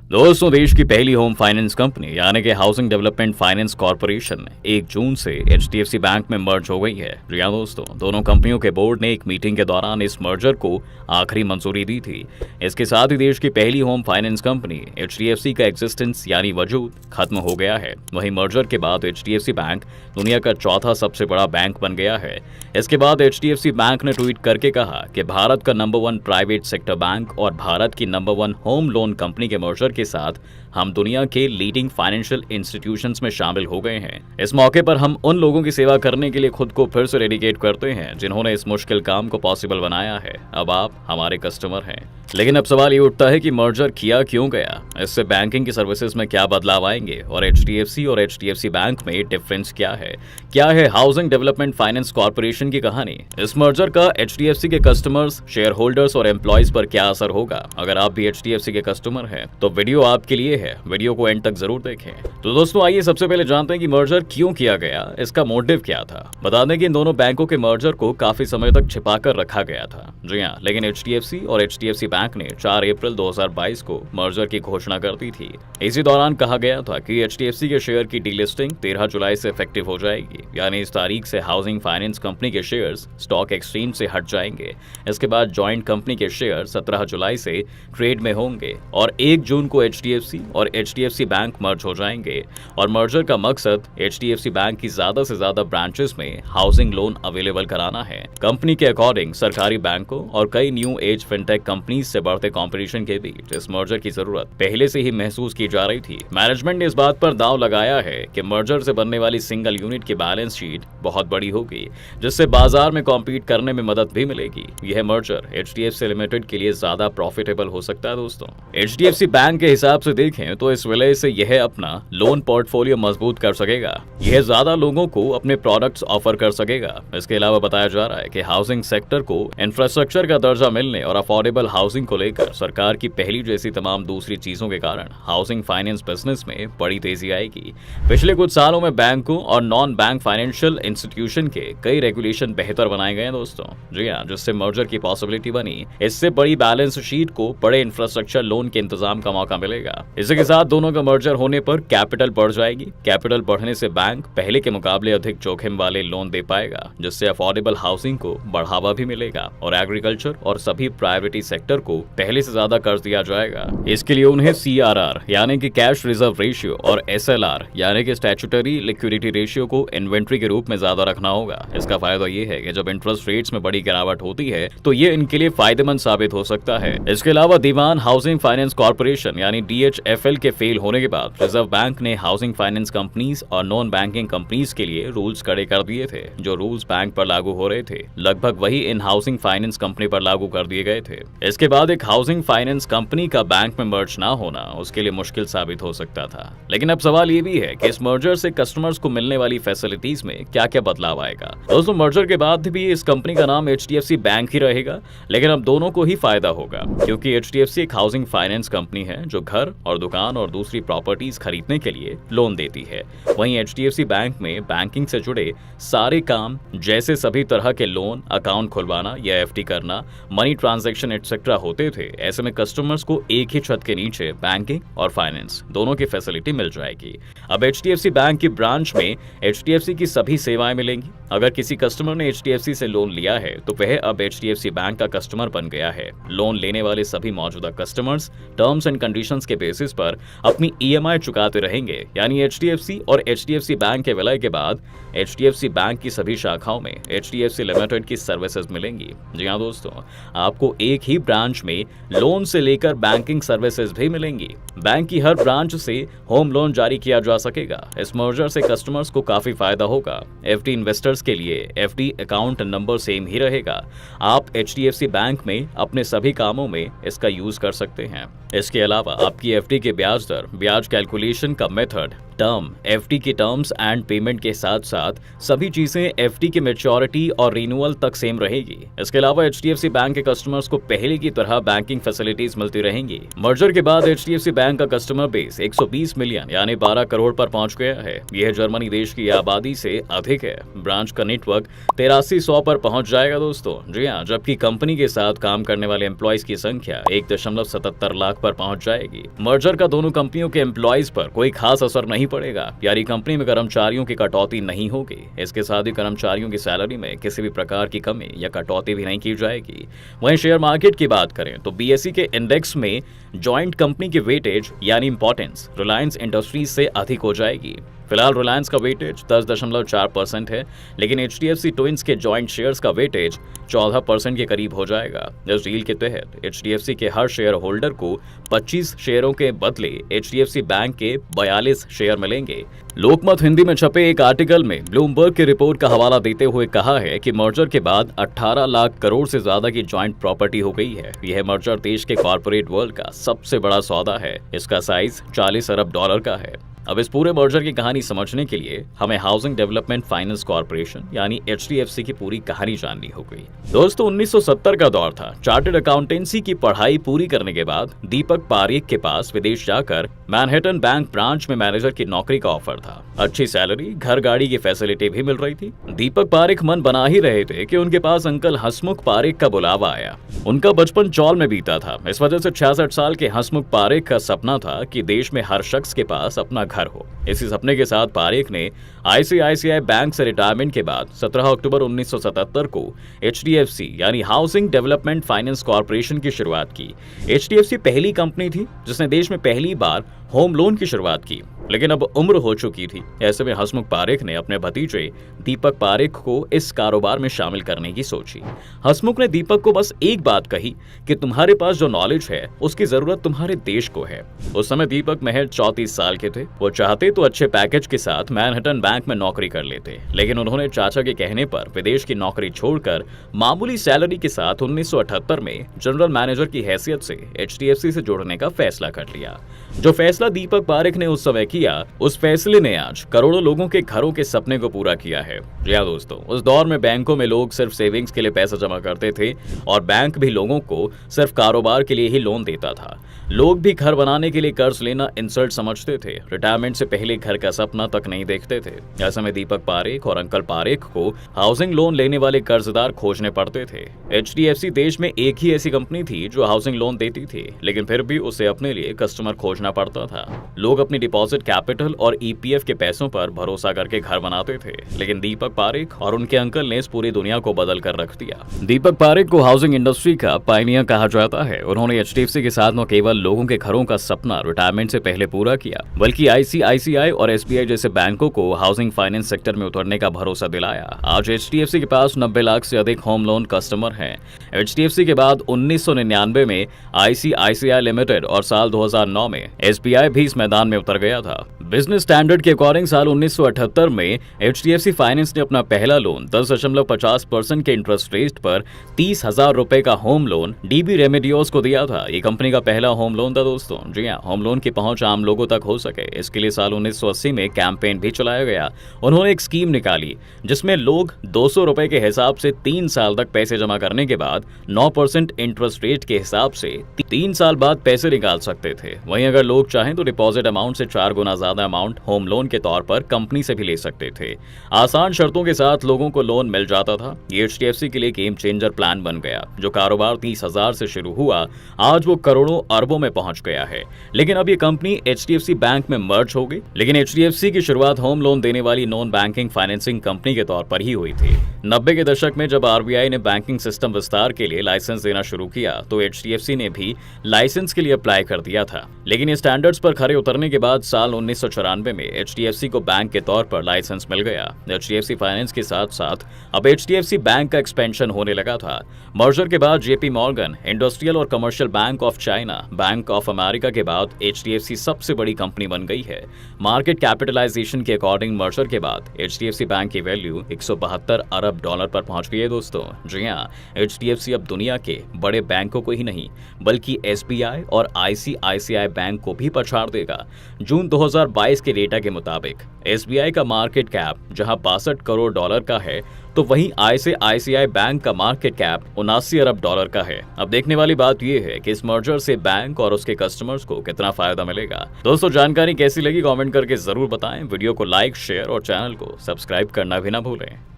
दोस्तों, देश की पहली होम फाइनेंस कंपनी यानी कि हाउसिंग डेवलपमेंट फाइनेंस कॉर्पोरेशन 1 जून से एचडीएफसी बैंक में मर्ज हो गई है। जी हाँ दोस्तों, दोनों कंपनियों के बोर्ड ने एक मीटिंग के दौरान इस मर्जर को आखिरी मंजूरी दी थी। इसके साथ ही देश की पहली होम फाइनेंस कंपनी एचडीएफसी का एग्जिस्टेंस यानी वजूद खत्म हो गया है। वहीं मर्जर के बाद एचडीएफसी बैंक दुनिया का चौथा सबसे बड़ा बैंक बन गया है। इसके बाद एचडीएफसी बैंक ने ट्वीट करके कहा कि भारत का नंबर 1 प्राइवेट सेक्टर बैंक और भारत की नंबर 1 होम लोन कंपनी के मर्जर के साथ हम दुनिया के लीडिंग फाइनेंशियल इंस्टीट्यूशंस में शामिल हो गए हैं। इस मौके पर हम उन लोगों की सेवा करने के लिए खुद को फिर से डेडिकेट करते हैं जिन्होंने इस मुश्किल काम को पॉसिबल बनाया है। अब आप हमारे कस्टमर हैं। लेकिन अब सवाल ये उठता है कि मर्जर किया क्यों गया, इससे बैंकिंग की सर्विसेज में क्या बदलाव आएंगे और एचडीएफसी बैंक में डिफरेंस क्या है हाउसिंग डेवलपमेंट फाइनेंस कॉर्पोरेशन की कहानी। इस मर्जर का एचडीएफसी के कस्टमर्स, शेयर होल्डर्स और एम्प्लॉयज पर क्या असर होगा। अगर आप भी एचडीएफसी के कस्टमर हैं तो वीडियो आपके लिए है, वीडियो को एंड तक जरूर देखें। तो दोस्तों, आइए सबसे पहले जानते हैं कि मर्जर क्यों किया गया, इसका मोटिव क्या था। बता दें कि इन दोनों बैंकों के मर्जर को काफी समय तक छिपा कर रखा गया था। जी हाँ, लेकिन एचडीएफसी और एचडीएफसी बैंक ने 4 अप्रैल 2022 को मर्जर की घोषणा कर दी थी। इसी दौरान कहा गया था कि एचडीएफसी के शेयर की डीलिस्टिंग 13 जुलाई से इफेक्टिव हो जाएगी, यानी इस तारीख से हाउसिंग फाइनेंस कंपनी के शेयर्स स्टॉक एक्सचेंज से हट जाएंगे। इसके बाद जॉइंट कंपनी के शेयर 17 जुलाई से ट्रेड में होंगे और 1 जून को एचडीएफसी और एचडीएफसी बैंक मर्ज हो जाएंगे। और मर्जर का मकसद एचडीएफसी बैंक की ज्यादा से ज्यादा ब्रांचेस में हाउसिंग लोन अवेलेबल कराना है। कंपनी के अकॉर्डिंग सरकारी बैंकों और कई न्यू एज फिनटेक कंपनीज से बढ़ते कंपटीशन के बीच इस मर्जर की जरूरत पहले से ही महसूस की जा रही थी। मैनेजमेंट ने इस बात पर दांव लगाया है कि मर्जर से बनने वाली सिंगल यूनिट की बैलेंस शीट बहुत बड़ी होगी, जिससे बाजार में कॉम्पीट करने में मदद भी मिलेगी। यह मर्जर एचडीएफसी लिमिटेड के लिए ज्यादा प्रॉफिटेबल हो सकता है। दोस्तों, एचडीएफसी बैंक के हिसाब से देखें तो इस विलय से यह अपना लोन पोर्टफोलियो मजबूत कर सकेगा। यह ज्यादा लोगों को अपने प्रोडक्ट्स ऑफर कर सकेगा। इसके अलावा बताया जा रहा है कि हाउसिंग सेक्टर को इंफ्रास्ट्रक्चर का दर्जा मिलने और अफोर्डेबल हाउसिंग को लेकर सरकार की पहली जैसी तमाम दूसरी चीजों के कारण हाउसिंग फाइनेंस बिजनेस में बड़ी तेजी आएगी। पिछले कुछ सालों में बैंकों और नॉन बैंक फाइनेंशियल इंस्टीट्यूशन के कई रेगुलेशन बेहतर बनाए गए हैं दोस्तों। जी हाँ, जिससे मर्जर की पॉसिबिलिटी बनी। इससे बड़ी बैलेंस शीट को बड़े इंफ्रास्ट्रक्चर लोन के इंतजाम का मौका मिलेगा। इसी के साथ दोनों का मर्जर होने पर कैपिटल बढ़ जाएगी। कैपिटल बढ़ने से बैंक पहले के मुकाबले अधिक जोखिम वाले लोन दे पाएगा, जिससे अफोर्डेबल हाउसिंग को बढ़ावा भी मिलेगा और एग्रीकल्चर और सभी प्रायोरिटी सेक्टर को पहले से ज्यादा कर्ज दिया जाएगा। इसके लिए उन्हें सीआरआर यानी कि कैश रिजर्व रेशियो और एसएलआर यानी कि स्टैट्यूटरी लिक्विडिटी रेशियो को इन्वेंट्री के रूप में ज्यादा रखना होगा। इसका फायदा ये है कि जब इंटरेस्ट रेट्स में बड़ी गिरावट होती है तो ये इनके लिए फायदेमंद साबित हो सकता है। इसके अलावा दीवान हाउसिंग फाइनेंस कॉर्पोरेशन यानी डीएचएफएल के फेल होने के बाद रिजर्व बैंक ने हाउसिंग फाइनेंस कंपनीज और नॉन बैंकिंग कंपनीज के लिए रूल्स कड़े कर दिए थे। जो रूल्स बैंक पर लागू हो रहे थे लगभग वही इन हाउसिंग फाइनेंस कंपनी पर लागू कर दिए गए थे। इसके बाद एक हाउसिंग फाइनेंस कंपनी का बैंक में मर्ज ना होना उसके लिए मुश्किल साबित हो सकता था। लेकिन अब सवाल ये भी है कि इस मर्जर से कस्टमर्स को मिलने वाली फैसिलिटीज में क्या क्या बदलाव आएगा। दोस्तों, मर्जर के बाद भी इस कंपनी का नाम एचडीएफसी बैंक ही रहेगा, लेकिन अब दोनों को ही फायदा होगा, क्योंकि एचडीएफसी एक हाउसिंग फाइनेंस कंपनी है जो घर और दुकान और दूसरी प्रॉपर्टीज खरीदने के लिए लोन देती है। वहीं एचडीएफसी बैंक में बैंकिंग से जुड़े सारे काम जैसे सभी तरह के लोन, अकाउंट खुलवाना या एफडी करना, मनी ट्रांजैक्शन एटसेट्रा होते थे। ऐसे में कस्टमर्स को एक ही छत के नीचे बैंकिंग और फाइनेंस दोनों की फैसिलिटी मिल जाएगी। अब एचडीएफसी बैंक की ब्रांच में एचडीएफसी की सभी सेवाएं मिलेंगी। अगर किसी कस्टमर ने एचडीएफसी से लोन लिया है तो वह अब एचडीएफसी बैंक का कस्टमर बन गया है। लोन लेने वाले सभी मौजूदा कस्टमर्स टर्म्स एंड कंडीशंस के बेसिस पर अपनी ईएमआई चुकाते रहेंगे। यानी एचडीएफसी और एचडीएफसी बैंक के विलय के बाद एचडीएफसी बैंक की सभी शाखाओं में एचडीएफसी लिमिटेड की सर्विसेज मिलेंगी। जी हाँ दोस्तों, आपको एक ही ब्रांच में लोन से लेकर बैंकिंग सर्विसेज भी मिलेंगी। बैंक की हर ब्रांच से होम लोन जारी किया जा सकेगा। इस मर्जर से कस्टमर्स को काफी फायदा होगा। एफडी इन्वेस्टर्स के लिए एफडी अकाउंट नंबर सेम ही रहेगा। आप एचडीएफसी बैंक में अपने सभी कामों में इसका यूज कर सकते हैं। इसके अलावा आपकी एफडी के ब्याज दर, ब्याज कैलकुलेशन का मेथड टर्म एफडी के टर्म्स एंड पेमेंट के साथ साथ सभी चीजें एफडी के मैच्योरिटी और रिन्यूअल तक सेम रहेगी। इसके अलावा एचडीएफसी बैंक के कस्टमर्स को पहले की तरह बैंकिंग फैसिलिटीज मिलती रहेंगी। मर्जर के बाद एचडीएफसी बैंक का कस्टमर बेस 120 मिलियन यानी 12 करोड़ पर पहुंच गया है। यह जर्मनी देश की आबादी से अधिक है। ब्रांच का नेटवर्क 8300 पर पहुंच जाएगा दोस्तों। जी हाँ, जबकि कंपनी के साथ काम करने वाले एम्प्लॉयज की संख्या 1.77 लाख पर पहुंच जाएगी। मर्जर का दोनों कंपनियों के एम्प्लॉयज पर कोई खास असर नहीं पड़ेगा। यानी कंपनी में कर्मचारियों की कटौती नहीं होगी। इसके साथ ही कर्मचारियों की सैलरी में किसी भी प्रकार की कमी या कटौती भी नहीं की जाएगी। वहीं शेयर मार्केट की बात करें तो बीएसई के इंडेक्स में जॉइंट कंपनी की वेटेज यानी इंपॉर्टेंस रिलायंस इंडस्ट्रीज से अधिक हो जाएगी। फिलहाल रिलायंस का वेटेज 10.4% है, लेकिन एचडीएफसी ट्विंस के जॉइंट शेयर्स का वेटेज 14% के करीब हो जाएगा। इस डील के तहत एचडीएफसी के हर शेयर होल्डर को 25 शेयरों के बदले एचडीएफसी बैंक के 42 शेयर मिलेंगे। लोकमत हिंदी में छपे एक आर्टिकल में ब्लूमबर्ग की रिपोर्ट का हवाला देते हुए कहा है कि मर्जर के बाद 18 लाख करोड़ से ज्यादा की जॉइंट प्रॉपर्टी हो गई है। यह मर्जर देश के कॉर्पोरेट वर्ल्ड का सबसे बड़ा सौदा है। इसका साइज $40 अरब का है। अब इस पूरे मर्जर की कहानी समझने के लिए हमें हाउसिंग डेवलपमेंट फाइनेंस कॉर्पोरेशन यानी एचडीएफसी की पूरी कहानी जाननी होगी। दोस्तों 1970 का दौर था। चार्टर्ड अकाउंटेंसी की पढ़ाई पूरी करने के बाद दीपक पारेख के पास विदेश जाकर मैनहट्टन बैंक ब्रांच में मैनेजर की नौकरी का ऑफर था। अच्छी सैलरी, घर गाड़ी की फैसिलिटी भी मिल रही थी। दीपक पारेख मन बना ही रहे थे कि उनके पास अंकल हसमुख पारेख का बुलावा आया। उनका बचपन चौल में बीता था। इस वजह से 66 साल के हसमुख पारेख का सपना था कि देश में हर शख्स के पास अपना घर हो। इसी सपने के साथ पारेख ने आईसीआईसीआई बैंक से रिटायरमेंट के बाद 17 अक्टूबर 1977 को एचडीएफसी यानी हाउसिंग डेवलपमेंट फाइनेंस कॉर्पोरेशन की शुरुआत की। एचडीएफसी पहली कंपनी थी जिसने देश में पहली बार होम लोन की शुरुआत की, लेकिन अब उम्र हो चुकी थी। ऐसे में हसमुख पारेख ने अपने भतीजे दीपक पारेख को इस कारोबार में शामिल करने की सोची। हसमुख ने दीपक को बस एक बात कही कि तुम्हारे पास जो नॉलेज है उसकी जरूरत तुम्हारे देश को है। उस समय दीपक महज 34 साल के थे। वो चाहते तो अच्छे पैकेज के साथ मैनहट्टन बैंक में नौकरी कर लेते, लेकिन उन्होंने चाचा के कहने पर विदेश की नौकरी छोड़कर मामूली सैलरी के साथ 1978 में जनरल मैनेजर की हैसियत से एचडीएफसी से जुड़ने का फैसला कर लिया। जो फैसला दीपक पारेख ने उस समय किया, उस फैसले ने आज करोड़ों लोगों के घरों के सपने को पूरा किया है। जी हाँ दोस्तों, उस दौर में बैंकों में लोग सिर्फ सेविंग्स के लिए पैसा जमा करते थे और बैंक भी लोगों को सिर्फ कारोबार के लिए ही लोन देता था। लोग भी घर बनाने के लिए कर्ज लेना इंसल्ट समझते थे। रिटायरमेंट से पहले घर का सपना तक नहीं देखते थे। ऐसे में दीपक पारेख और अंकल पारेख को हाउसिंग लोन लेने वाले कर्जदार खोजने पड़ते थे। एचडीएफसी देश में एक ही ऐसी कंपनी थी जो हाउसिंग लोन देती थी, लेकिन फिर भी उसे अपने लिए कस्टमर खोजना पड़ता था। लोग अपनी डिपॉजिट कैपिटल और ईपीएफ के पैसों पर भरोसा करके घर बनाते थे, लेकिन दीपक पारेख और उनके अंकल ने इस पूरी दुनिया को बदल कर रख दिया। दीपक पारेख को हाउसिंग इंडस्ट्री का पायनियर कहा जाता है। उन्होंने एचडीएफसी के साथ न केवल लोगों के घरों का सपना रिटायरमेंट से पहले पूरा किया, बल्कि आईसीआईसीआई और एसबीआई जैसे बैंकों को हाउसिंग फाइनेंस सेक्टर में उतरने का भरोसा दिलाया। आज एचडीएफसी के पास 90 लाख से अधिक होम लोन कस्टमर हैं। एचडीएफसी के बाद 1999 में आईसीआईसीआई लिमिटेड और साल 2009 में एसबीआई भी इस मैदान में उतर गया था। बिजनेस स्टैंडर्ड के अकॉर्डिंग साल 1978 में एचडीएफसी फाइनेंस ने अपना पहला लोन 10.50% के इंटरेस्ट रेट पर 30,000 रुपए का होम लोन डीबी रेमेडियोस को दिया था। ये कंपनी का पहला होम लोन था दोस्तों। जी हाँ, होम लोन की पहुंच आम लोगों तक हो सके, इसके लिए साल 1980 में कैंपेन भी चलाया गया। उन्होंने एक स्कीम निकाली जिसमें लोग 200 रुपए के हिसाब से 3 साल तक पैसे जमा करने के बाद 9% इंटरेस्ट रेट के हिसाब से 3 साल बाद पैसे निकाल सकते थे। वहीं अगर लोग चाहें तो डिपॉजिट अमाउंट से 4 गुना ज्यादा अमाउंट होम लोन के तौर पर कंपनी से भी ले सकते थे। आसान शर्तों के साथ लोगों को लोन मिल जाता था। ये एचडीएफसी के लिए गेम चेंजर प्लान बन गया। जो कारोबार 30,000 से शुरू हुआ, आज वो करोड़ों अरबों में पहुंच गया है। लेकिन अब ये कंपनी एचडीएफसी बैंक में मर्ज हो गई। लेकिन एचडीएफसी की शुरुआत होम लोन देने वाली नॉन बैंकिंग फाइनेंसिंग कंपनी के तौर पर ही हुई थी। 90 के दशक में जब आरबीआई ने बैंकिंग सिस्टम विस्तार के लिए लाइसेंस देना शुरू किया तो एचडीएफसी ने भी लाइसेंस के लिए अप्लाई कर दिया था। लेकिन ये स्टैंडर्ड्स पर खरे उतरने के बाद साल 1994 में एचडीएफसी को बैंक के तौर पर लाइसेंस मिल गया। एचडीएफसी फाइनेंस के साथ साथ अब एचडीएफसी बैंक का एक्सपेंशन होने लगा था। मर्जर के बाद जेपी मॉर्गन, इंडस्ट्रियल और commercial bank of China, bank of America के बाद एचडीएफसी सबसे बड़ी कंपनी बन गई है। मार्केट कैपिटलाइजेशन के अकॉर्डिंग मर्जर के बाद एचडीएफसी बैंक की वैल्यू $172 अरब अरब डॉलर पर पहुंच गई है दोस्तों। जी हाँ, HDFC अब दुनिया के बड़े बैंकों को ही नहीं बल्कि SBI और ICICI बैंक को भी पछाड़ देगा। जून 2022 के डेटा के मुताबिक SBI का मार्केट कैप जहां 62 करोड़ डॉलर का है, तो वहीं ICICI बैंक का मार्केट कैप 79 अरब डॉलर का है। अब देखने वाली बात यह है कि इस मर्जर से बैंक और उसके कस्टमर्स को कितना फायदा मिलेगा। दोस्तों, जानकारी कैसी लगी कमेंट करके जरूर बताएं। वीडियो को लाइक, शेयर और चैनल को सब्सक्राइब करना भी ना भूलें।